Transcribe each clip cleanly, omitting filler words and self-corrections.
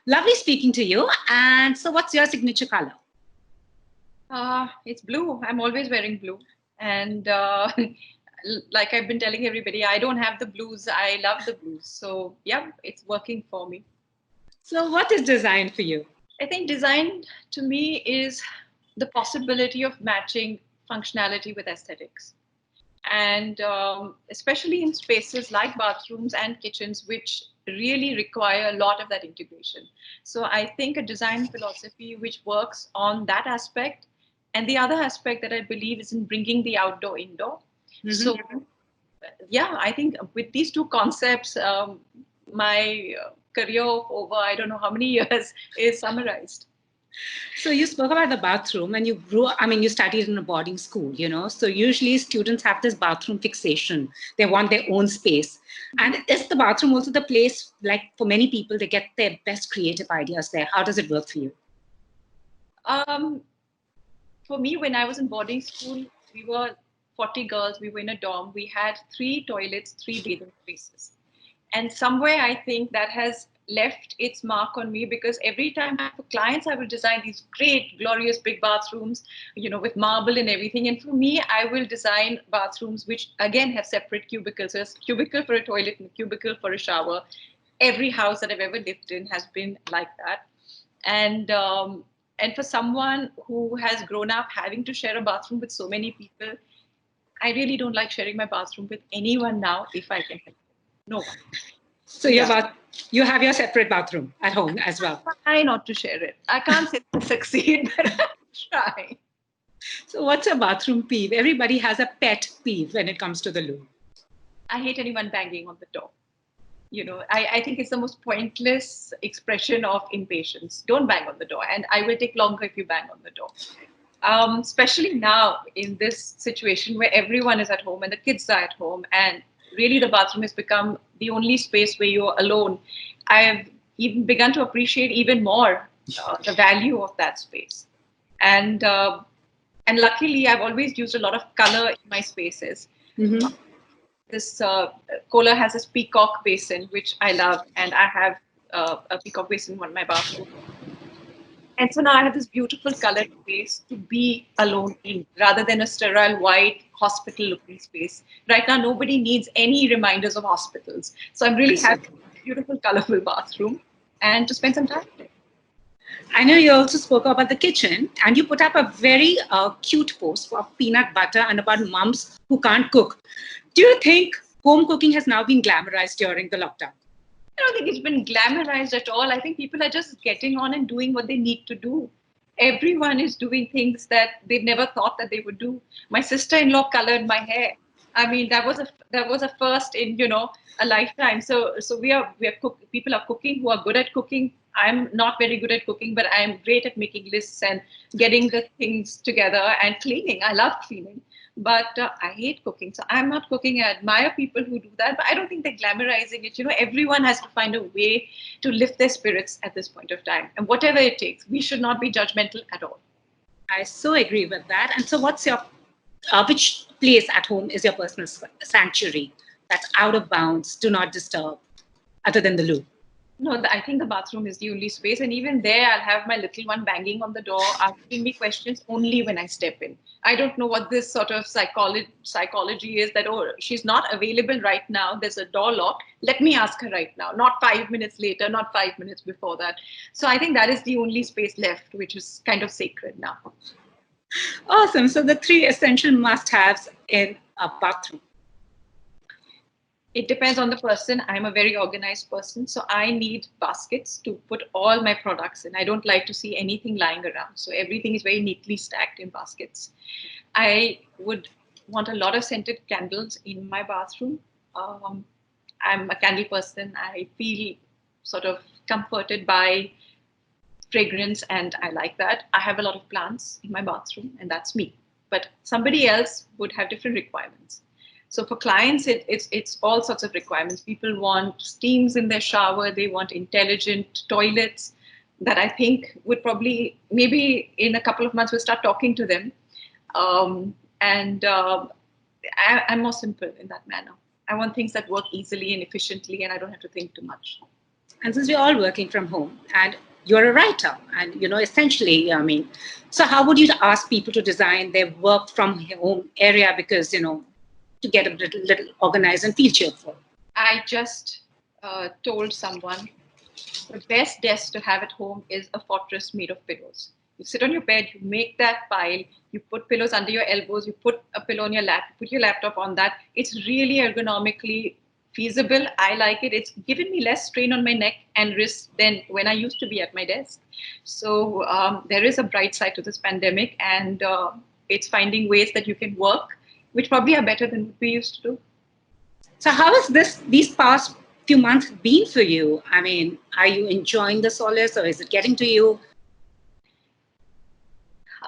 Lovely speaking to you. And so what's your signature color? It's blue. I'm always wearing blue. And like I've been telling everybody, I don't have the blues. I love the blues. So yeah, it's working for me. So what is design for you? I think design to me is the possibility of matching functionality with aesthetics. And especially in spaces like bathrooms and kitchens, which really require a lot of that integration. So I think a design philosophy which works on that aspect, and the other aspect that I believe is in bringing the outdoor indoor. Mm-hmm. So yeah, I think with these two concepts, my career of over I don't know how many years is summarized. So you spoke about the bathroom and you grew up, I mean, you studied in a boarding school, so usually students have this bathroom fixation. They want their own space. And is the bathroom also the place, like for many people, they get their best creative ideas there? How does it work for you? For me, when I was in boarding school, we were 40 girls, we were in a dorm, we had 3 toilets, 3 bathing spaces. And somewhere I think that has left its mark on me, because every time for clients, I will design these great, glorious big bathrooms, with marble and everything. And for me, I will design bathrooms which again have separate cubicles. There's a cubicle for a toilet and a cubicle for a shower. Every house that I've ever lived in has been like that. And for someone who has grown up having to share a bathroom with so many people, I really don't like sharing my bathroom with anyone now if I can help it. No one. So you have your separate bathroom at home as well? I try not to share it. I can't say to succeed, but I try. So what's a bathroom peeve? Everybody has a pet peeve when it comes to the loo. I hate anyone banging on the door. I think it's the most pointless expression of impatience. Don't bang on the door. And I will take longer if you bang on the door. Especially now in this situation where everyone is at home and the kids are at home, and really the bathroom has become the only space where you're alone. I've even begun to appreciate even more the value of that space. And luckily, I've always used a lot of color in my spaces. Mm-hmm. This Kohler has this peacock basin, which I love, and I have a peacock basin in my bathroom. And so now I have this beautiful colored space to be alone in, rather than a sterile, white, hospital-looking space. Right now, nobody needs any reminders of hospitals. So I'm really happy with a beautiful, colorful bathroom and to spend some time with it. I know you also spoke about the kitchen, and you put up a very cute post for peanut butter and about mums who can't cook. Do you think home cooking has now been glamorized during the lockdown? I don't think it's been glamorized at all. I think people are just getting on and doing what they need to do. Everyone is doing things that they've never thought that they would do. My sister-in-law colored my hair. I mean, that was a first in a lifetime. So people are cooking who are good at cooking. I'm not very good at cooking, but I'm great at making lists and getting the things together and cleaning. I love cleaning. But I hate cooking. So I'm not cooking. I admire people who do that, but I don't think they're glamorizing it. Everyone has to find a way to lift their spirits at this point of time. And whatever it takes, we should not be judgmental at all. I so agree with that. And so what's your, which place at home is your personal sanctuary that's out of bounds, do not disturb, other than the loo? No, I think the bathroom is the only space. And even there, I'll have my little one banging on the door, asking me questions only when I step in. I don't know what this sort of psychology is that, oh, she's not available right now. There's a door lock. Let me ask her right now, not 5 minutes later, not 5 minutes before that. So I think that is the only space left, which is kind of sacred now. Awesome. So the 3 essential must-haves in a bathroom. It depends on the person. I'm a very organized person, so I need baskets to put all my products in. I don't like to see anything lying around. So everything is very neatly stacked in baskets. I would want a lot of scented candles in my bathroom. I'm a candle person. I feel sort of comforted by fragrance, and I like that. I have a lot of plants in my bathroom, and that's me. But somebody else would have different requirements. So for clients, it's all sorts of requirements. People want steams in their shower. They want intelligent toilets that I think would probably, maybe in a couple of months, we'll start talking to them. I'm more simple in that manner. I want things that work easily and efficiently, and I don't have to think too much. And since we're all working from home, and you're a writer, and essentially, so how would you ask people to design their work from home area, because to get a little organized and feel cheerful? I just told someone the best desk to have at home is a fortress made of pillows. You sit on your bed, you make that pile, you put pillows under your elbows, you put a pillow on your lap, put your laptop on that. It's really ergonomically feasible. I like it. It's given me less strain on my neck and wrist than when I used to be at my desk. So there is a bright side to this pandemic, and it's finding ways that you can work, which probably are better than we used to do. So how has these past few months been for you? I mean, are you enjoying the solace, or is it getting to you?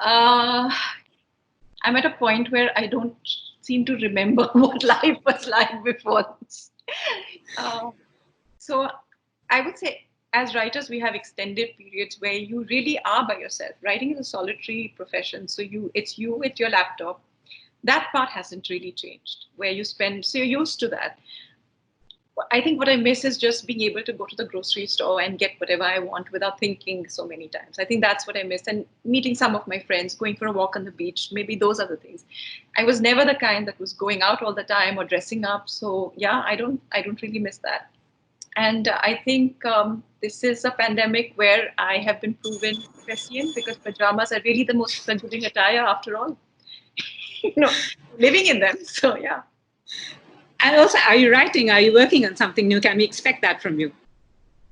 I'm at a point where I don't seem to remember what life was like before this. So I would say, as writers, we have extended periods where you really are by yourself. Writing is a solitary profession. So it's you with your laptop. That part hasn't really changed, where you spend, so you're used to that. I think what I miss is just being able to go to the grocery store and get whatever I want without thinking so many times. I think that's what I miss. And meeting some of my friends, going for a walk on the beach, maybe those are the things. I was never the kind that was going out all the time or dressing up. So yeah, I don't really miss that. And I think this is a pandemic where I have been proven prescient, because pajamas are really the most forgiving attire after all. Living in them. So yeah. And also, are you writing? Are you working on something new? Can we expect that from you?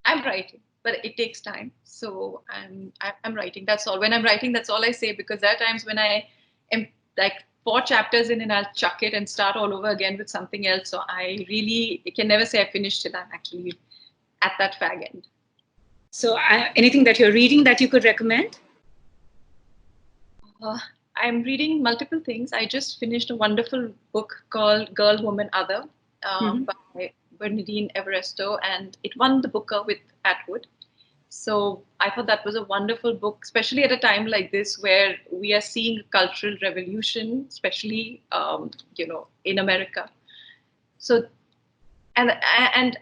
I'm writing, but it takes time. So I'm writing. That's all. When I'm writing, that's all I say, because there are times when I am like 4 chapters in and I'll chuck it and start all over again with something else. So I really can never say I finished it. I'm actually at that fag end. So anything that you're reading that you could recommend? I'm reading multiple things. I just finished a wonderful book called Girl, Woman, Other by Bernadine Evaristo, and it won the Booker with Atwood. So I thought that was a wonderful book, especially at a time like this where we are seeing a cultural revolution, especially in America. So and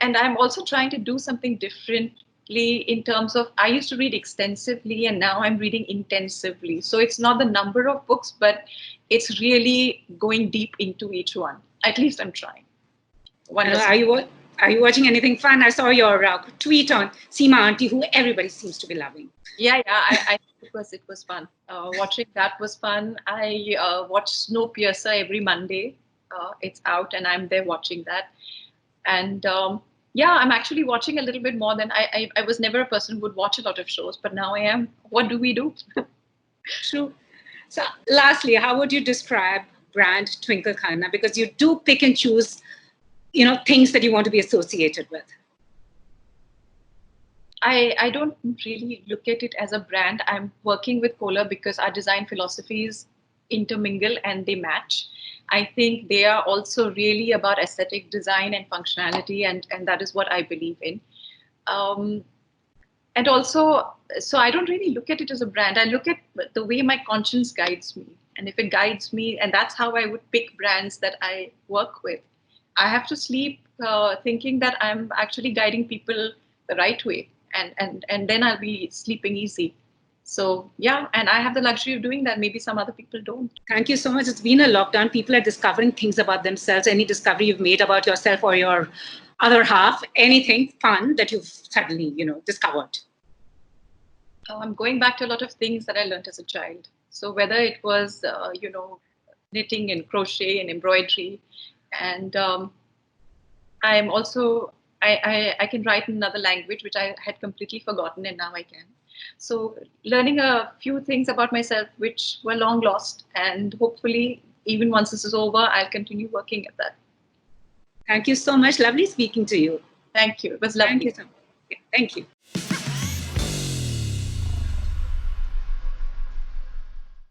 I'm also trying to do something different in terms of, I used to read extensively and now I'm reading intensively. So it's not the number of books, but it's really going deep into each one. At least I'm trying. Are you watching anything fun? I saw your tweet on Seema Auntie, who everybody seems to be loving. Yeah, I it was fun. Watching that was fun. I watch Snowpiercer every Monday. It's out and I'm there watching that. And yeah, I'm actually watching a little bit more than I was never a person who would watch a lot of shows, but now I am. What do we do? True. So lastly, how would you describe brand Twinkle Khanna? Because you do pick and choose, things that you want to be associated with. I don't really look at it as a brand. I'm working with Kohler because our design philosophies intermingle and they match. I think they are also really about aesthetic design and functionality, and that is what I believe in. And also, so I don't really look at it as a brand. I look at the way my conscience guides me. And if it guides me, and that's how I would pick brands that I work with. I have to sleep thinking that I'm actually guiding people the right way. And then I'll be sleeping easy. So yeah, and I have the luxury of doing that. Maybe some other people don't. Thank you so much. It's been a lockdown. People are discovering things about themselves. Any discovery you've made about yourself or your other half, anything fun that you've suddenly, discovered? I'm going back to a lot of things that I learned as a child. So whether it was, knitting and crochet and embroidery, and I'm also, I can write in another language, which I had completely forgotten, and now I can. So learning a few things about myself, which were long lost, and hopefully, even once this is over, I'll continue working at that. Thank you so much. Lovely speaking to you. Thank you. It was lovely. Thank you so much. Yeah, thank you.